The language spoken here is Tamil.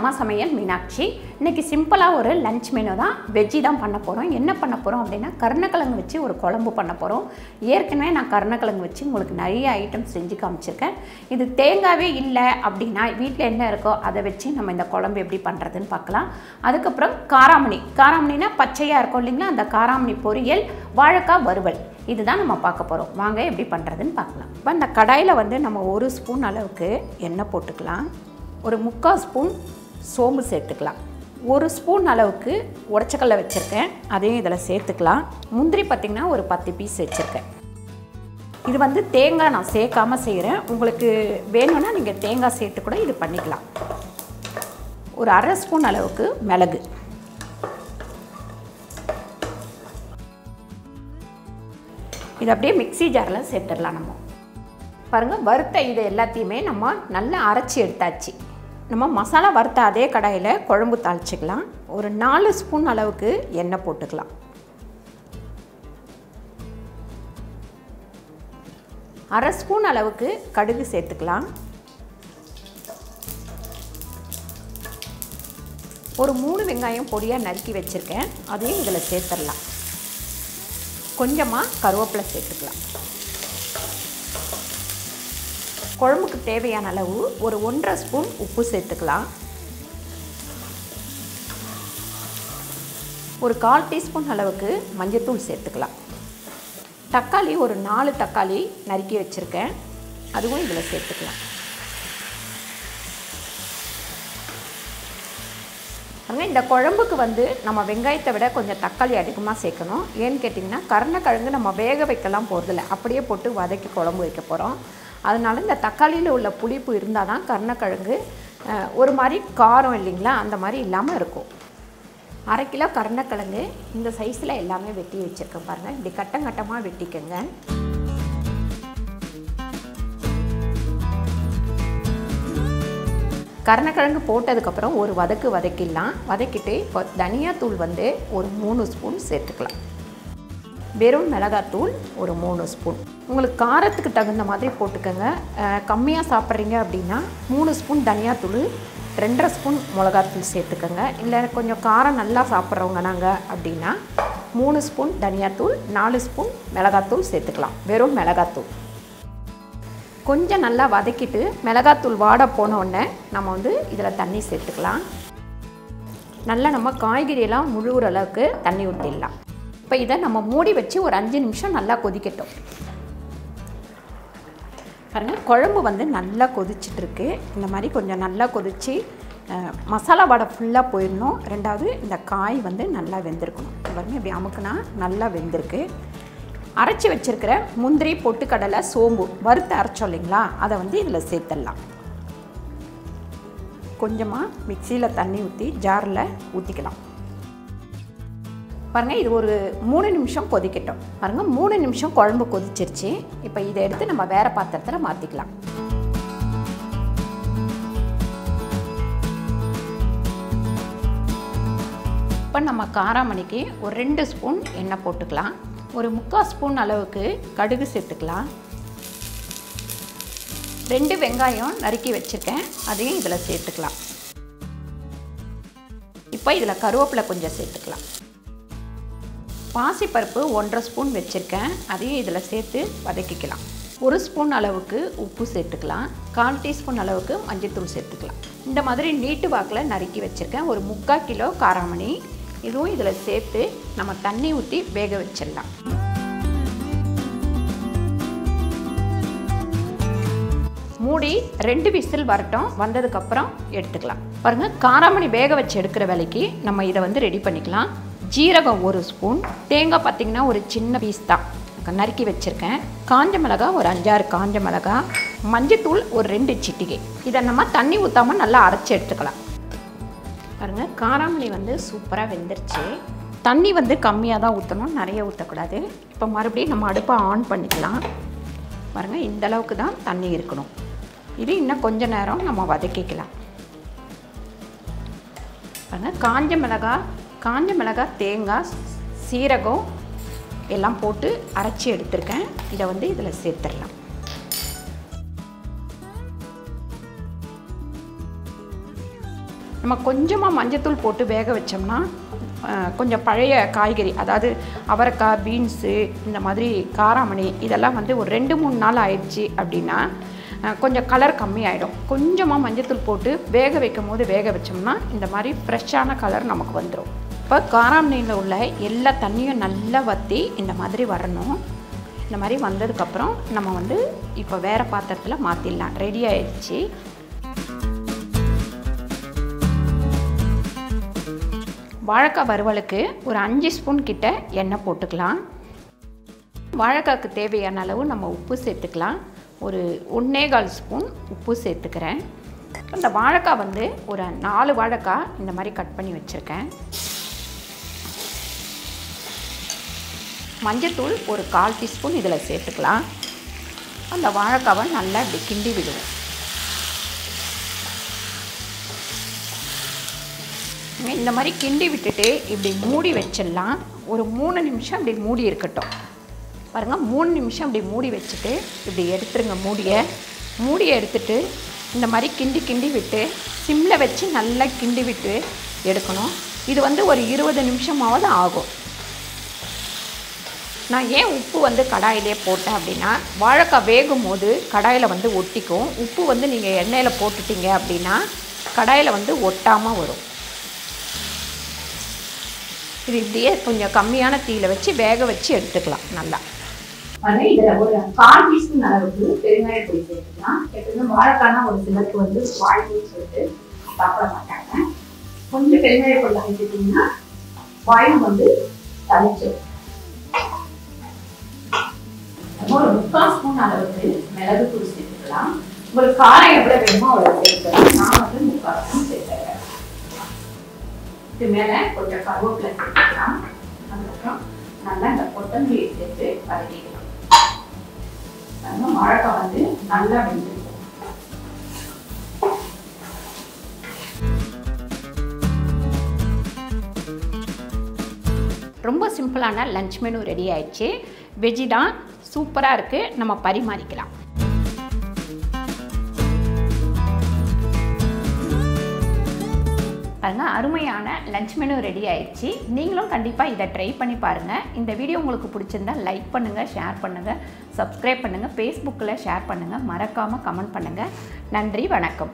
அம்மா சமையல் மீனாட்சி. இன்றைக்கி சிம்பிளாக ஒரு லஞ்ச் மெனு தான், வெஜ்ஜி தான் பண்ண போகிறோம். என்ன பண்ண போகிறோம் அப்படின்னா கருணைக்கிழங்கு வச்சு ஒரு குழம்பு பண்ண போகிறோம். ஏற்கனவே நான் கருணைக்கிழங்கு வச்சு உங்களுக்கு நிறைய ஐட்டம் செஞ்சு காமிச்சிருக்கேன். இது தேங்காவே இல்லை அப்படின்னா வீட்டில் என்ன இருக்கோ அதை வச்சு நம்ம இந்த குழம்பு எப்படி பண்ணுறதுன்னு பார்க்கலாம். அதுக்கப்புறம் காராமணினா பச்சையாக இருக்கும் இல்லைங்களா, அந்த காராமணி பொரியல், வாழைக்காய் வறுவல், இதுதான் நம்ம பார்க்க போகிறோம். வாங்க எப்படி பண்ணுறதுன்னு பார்க்கலாம். இப்போ இந்த கடாயில் வந்து நம்ம 1 ஸ்பூன் அளவுக்கு எண்ணெய் போட்டுக்கலாம். ஒரு 3/4 ஸ்பூன் சோம்பு சேர்த்துக்கலாம். 1 ஸ்பூன் அளவுக்கு உடச்சக்கல்லை வச்சுருக்கேன், அதையும் இதில் சேர்த்துக்கலாம். முந்திரி பார்த்திங்கன்னா ஒரு 10 பீஸ் வச்சுருக்கேன். இது வந்து தேங்காய் நான் சேர்க்காமல் செய்கிறேன். உங்களுக்கு வேணும்னா நீங்கள் தேங்காய் சேர்த்து கூட இது பண்ணிக்கலாம். ஒரு 1/2 ஸ்பூன் அளவுக்கு மிளகு, இது அப்படியே மிக்ஸி ஜாரில் சேர்த்துடலாம். நம்ம பாருங்கள், வறுத்த இது எல்லாத்தையுமே நம்ம நல்லா அரைச்சி எடுத்தாச்சு. நம்ம மசாலா வறுத்த அதே கடாயில் குழம்பு தாளிச்சிக்கலாம். ஒரு 4 ஸ்பூன் அளவுக்கு எண்ணெய் போட்டுக்கலாம். அரை ஸ்பூன் அளவுக்கு கடுகு சேர்த்துக்கலாம். ஒரு 3 வெங்காயம் பொடியாக நறுக்கி வச்சுருக்கேன், அதையும் இதில் சேர்த்துடலாம். கொஞ்சமாக கருவேப்பிலை சேர்த்துக்கலாம். குழம்புக்கு தேவையான அளவு ஒரு 1/2 ஸ்பூன் உப்பு சேர்த்துக்கலாம். ஒரு 1/4 டீஸ்பூன் அளவுக்கு மஞ்சள்தூள் சேர்த்துக்கலாம். தக்காளி ஒரு 4 தக்காளி நறுக்கி வச்சுருக்கேன், அதுவும் இதில் சேர்த்துக்கலாம். இந்த குழம்புக்கு வந்து நம்ம வெங்காயத்தை விட கொஞ்சம் தக்காளி அதிகமாக சேர்க்கணும். ஏன்னு கேட்டிங்கன்னா கருணைக்கிழங்கு நம்ம வேக வைக்கலாம் போகிறதில்ல, அப்படியே போட்டு வதக்கி குழம்பு வைக்க போகிறோம். அதனால இந்த தக்காளியில் உள்ள புளிப்பு இருந்தால் தான் கருணைக்கிழங்கு ஒரு மாதிரி காரம் இல்லைங்களா, அந்த மாதிரி இல்லாமல் இருக்கும். 1/2 கிலோ கருணைக்கிழங்கு இந்த சைஸில் எல்லாமே வெட்டி வச்சுருக்கேன். பாருங்கள், இப்படி கட்டமாக வெட்டிக்கங்க. கருணைக்கிழங்கு போட்டதுக்கப்புறம் ஒரு வதக்கிடலாம். வதக்கிட்டு இப்போ தனியாத்தூள் வந்து ஒரு 3 ஸ்பூன் சேர்த்துக்கலாம். வெறும் மிளகாத்தூள் ஒரு 3 ஸ்பூன். உங்களுக்கு காரத்துக்கு தகுந்த மாதிரி போட்டுக்கோங்க. கம்மியாக சாப்பிட்றீங்க அப்படின்னா 3 ஸ்பூன் தனியாத்தூள், 2.5 ஸ்பூன் மிளகாத்தூள் சேர்த்துக்கோங்க. இல்லை கொஞ்சம் காரம் நல்லா சாப்பிட்றவங்க நாங்கள் அப்படின்னா 3 ஸ்பூன் தனியாத்தூள், 4 ஸ்பூன் மிளகாத்தூள் சேர்த்துக்கலாம். வெறும் மிளகாத்தூள் கொஞ்சம் நல்லா வதக்கிட்டு மிளகாத்தூள் வாட போனோடனே நம்ம வந்து இதில் தண்ணி சேர்த்துக்கலாம். நல்லா நம்ம காய்கறியெல்லாம் முழுகிற அளவுக்கு தண்ணி ஊற்றிடலாம். இப்போ இதை நம்ம மூடி வச்சு ஒரு 5 நிமிஷம் நல்லா கொதிக்கட்டும். பாருங்கள், குழம்பு வந்து நல்லா கொதிச்சிட்ருக்கு. இந்த மாதிரி கொஞ்சம் நல்லா கொதித்து மசாலா வடை ஃபுல்லாக போயிடணும். ரெண்டாவது இந்த காய் வந்து நல்லா வெந்திருக்கணும். பாருங்கள், இப்படி அமுக்குனா நல்லா வெந்திருக்கு. அரைச்சி வச்சுருக்கிற முந்திரி, பொட்டுக்கடலை, சோம்பு வறுத்து அரைச்சோம் இல்லைங்களா, அதை வந்து இதில் சேர்த்துடலாம். கொஞ்சமாக மிக்சியில் தண்ணி ஊற்றி ஜாரில் ஊற்றிக்கலாம். பாருங்கள், இது ஒரு 3 நிமிஷம் கொதிக்கட்டும். பாருங்கள், 3 நிமிஷம் குழம்பு கொதிச்சிருச்சு. இப்போ இதை எடுத்து நம்ம வேறு பாத்திரத்தில் மாற்றிக்கலாம். இப்போ நம்ம காராமணிக்கு ஒரு 2 ஸ்பூன் எண்ணெய் போட்டுக்கலாம். ஒரு 3/4 ஸ்பூன் அளவுக்கு கடுகு சேர்த்துக்கலாம். 2 வெங்காயம் நறுக்கி வச்சுருக்கேன், அதையும் இதில் சேர்த்துக்கலாம். இப்போ இதில் கருவேப்பிலை கொஞ்சம் சேர்த்துக்கலாம். பாசிப்பருப்பு 1/2 ஸ்பூன் வச்சுருக்கேன், அதையும் இதில் சேர்த்து வதக்கிக்கலாம். 1 ஸ்பூன் அளவுக்கு உப்பு சேர்த்துக்கலாம். 1/4 டீஸ்பூன் அளவுக்கு மஞ்சள்தூள் சேர்த்துக்கலாம். இந்த மாதிரி நீட்டு வாக்கில் நறுக்கி வச்சுருக்கேன். ஒரு 3/4 கிலோ காராமணி, இதுவும் இதில் சேர்த்து நம்ம தண்ணி ஊற்றி வேக வச்சிடலாம். மூடி 2 விசில் வரட்டும். வந்ததுக்கப்புறம் எடுத்துக்கலாம். பாருங்கள், காராமணி வேக வச்சு எடுக்கிற வேலைக்கு நம்ம இதை வந்து ரெடி பண்ணிக்கலாம். ஜீரகம் 1 ஸ்பூன், தேங்காய் பார்த்திங்கன்னா ஒரு சின்ன பீஸ் தான் நறுக்கி வச்சுருக்கேன். காஞ்ச மிளகாய் ஒரு 5-6 காஞ்ச மிளகாய், மஞ்சத்தூள் ஒரு 2 சிட்டிகை. இதை நம்ம தண்ணி ஊற்றாமல் நல்லா அரைச்சி எடுத்துக்கலாம். பாருங்கள், காராமணி வந்து சூப்பராக வெந்துருச்சு. தண்ணி வந்து கம்மியாக தான் ஊற்றணும், நிறைய ஊற்றக்கூடாது. இப்போ மறுபடியும் நம்ம அடுப்பை ஆன் பண்ணிக்கலாம். பாருங்கள், இந்த அளவுக்கு தான் தண்ணி இருக்கணும். இது இன்னும் கொஞ்ச நேரம் நம்ம வதக்கிக்கலாம். பாருங்கள், காஞ்ச மிளகாய், தேங்காய், சீரகம் எல்லாம் போட்டு அரைச்சி எடுத்துருக்கேன். இதை வந்து இதில் சேர்த்துடலாம். நம்ம கொஞ்சமாக மஞ்சத்தூள் போட்டு வேக வச்சோம்னா கொஞ்சம் பழைய காய்கறி, அதாவது அவரைக்காய், பீன்ஸு, இந்த மாதிரி காராமணி இதெல்லாம் வந்து ஒரு 2-3 நாள் ஆயிடுச்சு அப்படின்னா கொஞ்சம் கலர் கம்மியாயிடும். கொஞ்சமாக மஞ்சத்தூள் போட்டு வேக வைக்கும் போது வேக வச்சோம்னா இந்த மாதிரி ஃப்ரெஷ்ஷான கலர் நமக்கு வந்துடும். இப்போ காராமணியில் உள்ள எல்லா தண்ணியும் நல்லா வற்றி இந்த மாதிரி வரணும். இந்த மாதிரி வந்ததுக்கப்புறம் நம்ம வந்து இப்போ வேறு பாத்திரத்தில் மாற்றிடலாம். ரெடி ஆயிடுச்சு. வாழைக்காய் வறுவலுக்கு ஒரு 5 ஸ்பூன் கிட்ட எண்ணெய் போட்டுக்கலாம். வாழைக்காய்க்கு தேவையான அளவு நம்ம உப்பு சேர்த்துக்கலாம். ஒரு 1.25 ஸ்பூன் உப்பு சேர்த்துக்கிறேன். இந்த வாழைக்காய் வந்து ஒரு 4 வாழைக்காய் இந்த மாதிரி கட் பண்ணி வச்சுருக்கேன். மஞ்சத்தூள் ஒரு 1/4 டீஸ்பூன் இதில் சேர்த்துக்கலாம். அந்த வாழைக்காவை நல்லா இப்படி கிண்டி விடுவோம். இந்த மாதிரி கிண்டி விட்டுட்டு இப்படி மூடி வச்சிடலாம். ஒரு 3 நிமிஷம் இப்படி மூடி இருக்கட்டும். பாருங்கள், 3 நிமிஷம் இப்படி மூடி வச்சுட்டு இப்படி எடுத்துருங்க. மூடியை எடுத்துட்டு இந்த மாதிரி கிண்டி விட்டு சிம்மில் வச்சு நல்லா கிண்டி விட்டு எடுக்கணும். இது வந்து ஒரு 20 நிமிஷமாவது ஆகும். நான் ஏன் உப்பு வந்து கடாயிலே போட்டேன் அப்படின்னா, வாழைக்காய் வேகும் போது கடாயில் வந்து ஒட்டிக்கும். உப்பு வந்து நீங்கள் எண்ணெயில் போட்டுட்டீங்க அப்படின்னா கடாயில் வந்து ஒட்டாமல் வரும். இது இப்படியே கொஞ்சம் கம்மியான தீயில வச்சு வேக வச்சு எடுத்துக்கலாம். நல்லா இதில் ஒரு 1/4 டீஸ்பூன் அளவுக்கு பெருங்காய பொடி சேர்த்துக்கலாம். எப்பவுமே வாழைக்காய்னா ஒரு சிலருக்கு வந்து வாய்ப்புன்னு சொல்லிட்டு சாப்பிட மாட்டாங்க. கொஞ்சம் பெருங்காய பொடி சேர்த்துட்டிங்கன்னா வாயும் வந்து தனிச்சிடும். ஒரு 3/4 ஸ்பூன் அளவுக்கு மிளகு தூள் சேர்த்துக்கலாம். உங்களுக்கு காரம் எவ்வளோ வேணுமோ அவ்வளோ சேர்த்துக்கலாம். நான் வந்து 3/4 ஸ்பூன் சேர்த்துக்கிறேன். இது மேலே கொஞ்சம் கருவேப்பிலை சேர்த்துக்கலாம். அதுக்கப்புறம் நல்லா இந்த கொத்தமல்லி சேர்த்து வதக்கிக்கலாம். வாழைக்காய் வந்து நல்லா வெந்திருக்கும். ரொம்ப சிம்பிளான லஞ்ச் மெனு ரெடி ஆயிடுச்சு. வெஜ்ஜி தான், சூப்பராக இருக்குது. நம்ம பரிமாறிக்கலாம். பாருங்கள், அருமையான லஞ்ச் மெனு ரெடி ஆயிடுச்சு. நீங்களும் கண்டிப்பாக இதை ட்ரை பண்ணி பாருங்கள். இந்த வீடியோ உங்களுக்கு பிடிச்சிருந்தால் லைக் பண்ணுங்கள், ஷேர் பண்ணுங்கள், சப்ஸ்கிரைப் பண்ணுங்கள், ஃபேஸ்புக்கில் ஷேர் பண்ணுங்கள், மறக்காமல் கமெண்ட் பண்ணுங்கள். நன்றி, வணக்கம்.